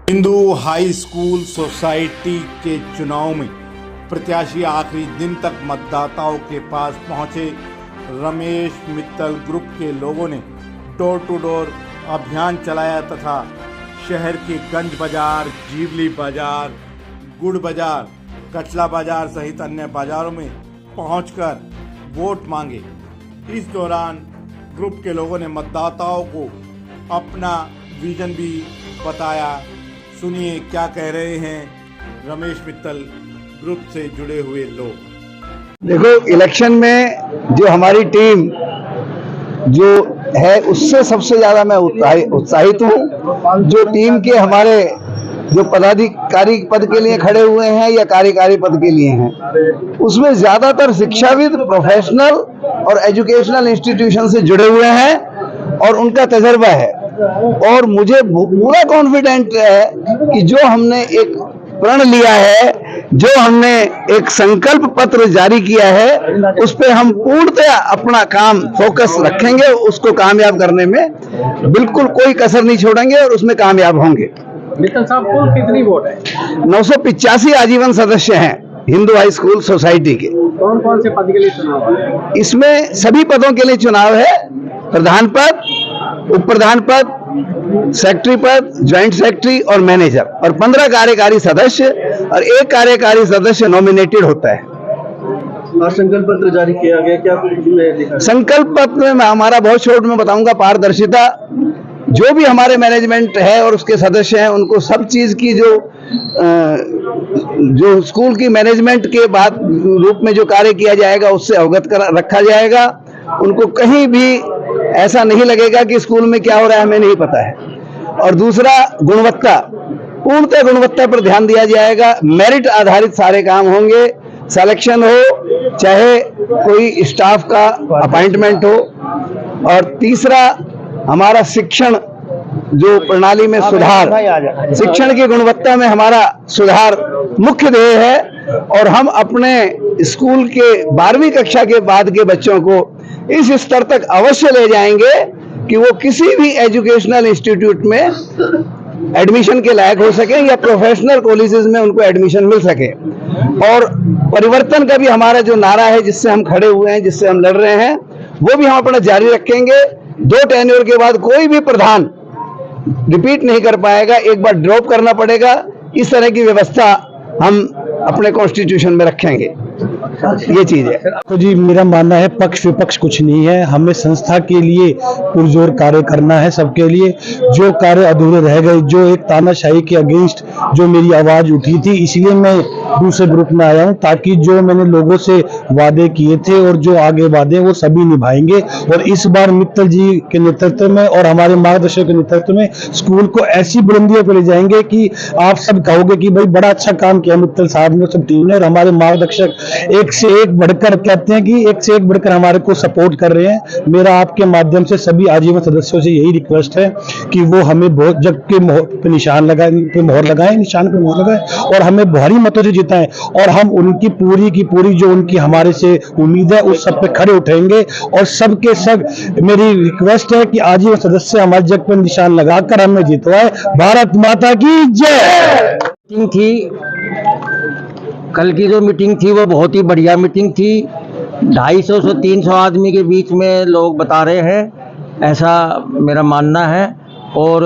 Hindu high school society के चुनाव में प्रत्याशी आखिरी दिन तक मतदाताओं के पास पहुंचे। रमेश मित्तल ग्रुप के लोगों ने डोर टू डोर अभियान चलाया तथा शहर के गंज बाजार, जीवली बाजार, गुड़ बाजार, कचला बाजार सहित अन्य बाजारों में पहुंचकर वोट मांगे। इस दौरान ग्रुप के लोगों ने मतदाताओं को अपना विजन भी बताया। सुनिए क्या कह रहे हैं रमेश मित्तल ग्रुप से जुड़े हुए लोग। देखो, इलेक्शन में जो हमारी टीम जो है उससे सबसे ज्यादा मैं उत्साहित हूँ। जो टीम के हमारे जो पदाधिकारी पद के लिए खड़े हुए हैं या कार्यकारी पद के लिए हैं, उसमें ज्यादातर शिक्षाविद, प्रोफेशनल और एजुकेशनल इंस्टीट्यूशन से जुड़े हुए हैं और उनका तजर्बा है। और मुझे पूरा कॉन्फिडेंट है कि जो हमने एक प्रण लिया है, जो हमने एक संकल्प पत्र जारी किया है, उस पे हम पूर्णतः अपना काम फोकस रखेंगे। उसको कामयाब करने में बिल्कुल कोई कसर नहीं छोड़ेंगे और उसमें कामयाब होंगे। मित्तल साहब, कुल कितनी वोट है? 985 आजीवन सदस्य हैं हिंदू हाई स्कूल सोसाइटी के। कौन कौन से पद के लिए चुनाव है? इसमें सभी पदों के लिए चुनाव है। प्रधान पद, उप प्रधान पद, सेक्रेटरी पद, ज्वाइंट सेक्रेटरी और मैनेजर, और 15 कार्यकारी सदस्य और 1 कार्यकारी सदस्य नॉमिनेटेड होता है। और संकल्प पत्र जारी किया गया, क्या कुछ लिखा? संकल्प पत्र में हमारा बहुत शॉर्ट में बताऊंगा। पारदर्शिता, जो भी हमारे मैनेजमेंट है और उसके सदस्य हैं, उनको सब चीज की जो स्कूल की मैनेजमेंट के बाद रूप में जो कार्य किया जाएगा उससे अवगत रखा जाएगा। उनको कहीं भी ऐसा नहीं लगेगा कि स्कूल में क्या हो रहा है हमें नहीं पता है। और दूसरा, गुणवत्ता, पूर्णतः गुणवत्ता पर ध्यान दिया जाएगा। मेरिट आधारित सारे काम होंगे। सिलेक्शन हो चाहे कोई स्टाफ का अपॉइंटमेंट हो। और तीसरा, हमारा शिक्षण जो प्रणाली में सुधार, शिक्षण की गुणवत्ता में हमारा सुधार मुख्य ध्येय है। और हम अपने स्कूल के 12वीं कक्षा के बाद के बच्चों को इस स्तर तक अवश्य ले जाएंगे कि वो किसी भी एजुकेशनल इंस्टीट्यूट में एडमिशन के लायक हो सके या प्रोफेशनल कॉलेजेस में उनको एडमिशन मिल सके। और परिवर्तन का भी हमारा जो नारा है, जिससे हम खड़े हुए हैं, जिससे हम लड़ रहे हैं, वो भी हम अपना जारी रखेंगे। 2 टेन्योर के बाद कोई भी प्रधान रिपीट नहीं कर पाएगा, एक बार ड्रॉप करना पड़ेगा। इस तरह की व्यवस्था हम अपने कॉन्स्टिट्यूशन में रखेंगे। ये चीज है। तो जी, मेरा मानना है पक्ष विपक्ष कुछ नहीं है। हमें संस्था के लिए पुरजोर कार्य करना है। सबके लिए जो कार्य अधूरे रह गए, जो एक तानाशाही के अगेंस्ट जो मेरी आवाज उठी थी, इसलिए मैं दूसरे ग्रुप में आया हूं, ताकि जो मैंने लोगों से वादे किए थे और जो आगे वादे वो सभी निभाएंगे। और इस बार मित्तल जी के नेतृत्व में और हमारे मार्गदर्शक के नेतृत्व में स्कूल को ऐसी बुलंदियों पर ले जाएंगे कि आप सब कहोगे कि भाई बड़ा अच्छा काम किया मित्तल साहब ने, सब टीम ने। और हमारे मार्गदर्शक एक से एक बढ़कर, कहते हैं कि एक से एक बढ़कर हमारे को सपोर्ट कर रहे हैं। मेरा आपके माध्यम से सभी आजीवन सदस्यों से यही रिक्वेस्ट है कि वो हमें बहुत जग के निशान लगाए, मोहर लगाए, निशान पे मोहर लगाए और हमें भारी मतों से जिताएं। और हम उनकी पूरी की पूरी जो उनकी हमारे से उम्मीद है उस सब पे खड़े उठेंगे। और सबके सब मेरी रिक्वेस्ट है कि आजीवन सदस्य हमारे जग पे निशान लगाकर हमें जितवाए। भारत माता की जय। मीटिंग थी, कल की जो मीटिंग थी वो बहुत ही बढ़िया मीटिंग थी। 250 से 300 आदमी के बीच में लोग बता रहे हैं, ऐसा मेरा मानना है। और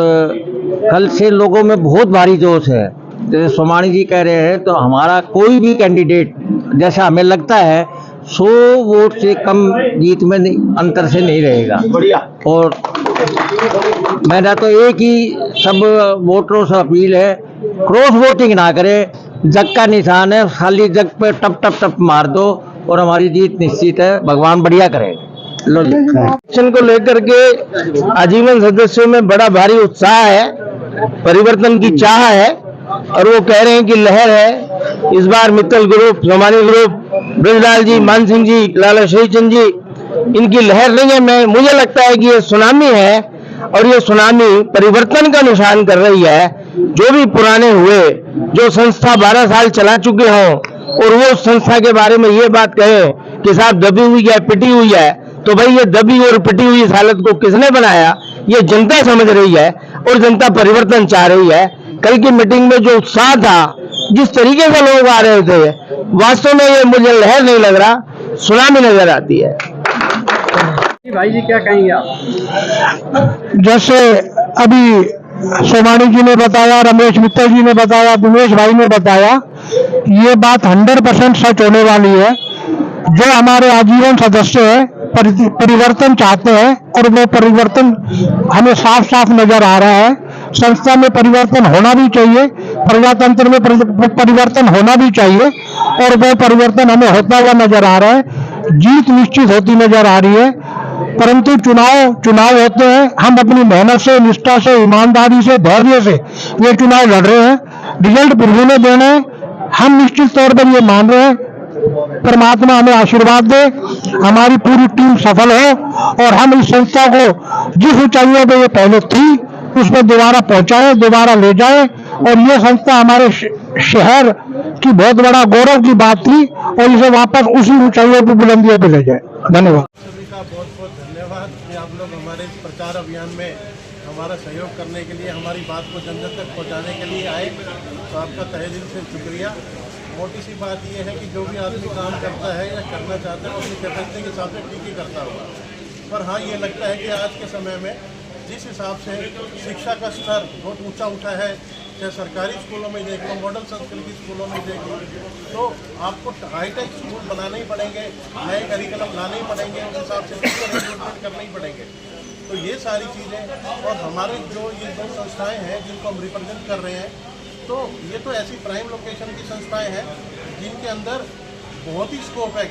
कल से लोगों में बहुत भारी जोश है। जैसे सोमानी जी कह रहे हैं, तो हमारा कोई भी कैंडिडेट, जैसा हमें लगता है, 100 वोट से कम जीत में अंतर से नहीं रहेगा। और मेरा तो एक ही सब वोटरों से अपील है, क्रॉस वोटिंग ना करें। जग का निशान है, खाली जग पे टप टप टप मार दो और हमारी जीत निश्चित है। भगवान बढ़िया करेगा। इलेक्शन को लेकर के आजीवन सदस्यों में बड़ा भारी उत्साह है, परिवर्तन की चाह है और वो कह रहे हैं कि लहर है। इस बार मित्तल ग्रुप, सोमानी ग्रुप, ब्रजलाल जी, मान सिंह जी, लाला शहीचंद जी, इनकी लहर नहीं है। मुझे लगता है कि ये सुनामी है और ये सुनामी परिवर्तन का निशान कर रही है। जो भी पुराने हुए, जो संस्था 12 साल चला चुके हों और वो संस्था के बारे में ये बात कहे कि साहब दबी हुई है, पिटी हुई है, तो भाई ये दबी और पिटी हुई इस हालत को किसने बनाया? ये जनता समझ रही है और जनता परिवर्तन चाह रही है। कल की मीटिंग में जो उत्साह था, जिस तरीके से लोग आ रहे थे, वास्तव में ये मुझे लहर नहीं लग रहा, सुनामी नजर आती है। भाई जी क्या कहेंगे आप? जैसे अभी सोमानी जी ने बताया, रमेश मित्तल जी ने बताया, दिनेश भाई ने बताया, ये बात 100% सच होने वाली है। जो हमारे आजीवन सदस्य हैं परिवर्तन चाहते हैं और वो परिवर्तन हमें साफ साफ नजर आ रहा है। संस्था में परिवर्तन होना भी चाहिए, प्रजातंत्र में परिवर्तन होना भी चाहिए और वो परिवर्तन हमें होता हुआ नजर आ रहा है। जीत निश्चित होती नजर आ रही है, परंतु चुनाव होते हैं। हम अपनी मेहनत से, निष्ठा से, ईमानदारी से, धैर्य से ये चुनाव लड़ रहे हैं। रिजल्ट प्रभु ने देना है, हम निश्चित तौर पर ये मान रहे हैं। परमात्मा हमें आशीर्वाद दे, हमारी पूरी टीम सफल हो और हम इस संस्था को जिस ऊंचाइयों पे ये पहले थी उस पर दोबारा पहुंचाए, दोबारा ले जाए। और ये संस्था हमारे शहर की बहुत बड़ा गौरव की बात थी और इसे वापस उसी ऊंचाइयों पर, बुलंदियों पे ले जाए। धन्यवाद। सभी का बहुत बहुत धन्यवाद कि आप लोग हमारे इस प्रचार अभियान में हमारा सहयोग करने के लिए, हमारी बात को जन जन तक पहुंचाने के लिए आए, तो आपका तहे दिल से शुक्रिया। मोटी सी बात यह है कि जो भी आदमी काम करता है या करना चाहता है वो अपनी कैपेसिटी के हिसाब से ठीक ही करता होगा। पर हाँ, ये लगता है कि आज के समय में जिस हिसाब से शिक्षा का स्तर बहुत ऊंचा उठा है, चाहे सरकारी स्कूलों में देख लो, मॉडल संस्कृति स्कूलों में देख लो, तो आपको हाईटेक स्कूल बनाने ही पड़ेंगे, नए करिकुलम लाने ही पड़ेंगे, उस हिसाब से टीचर रिक्रूटमेंट करने ही पड़ेंगे। तो ये सारी चीज़ें और हमारे जो ये दो संस्थाएं हैं जिनको हम रिप्रेजेंट कर रहे हैं, तो ये तो ऐसी प्राइम लोकेशन की संस्थाएं हैं जिनके अंदर बहुत ही स्कोप है।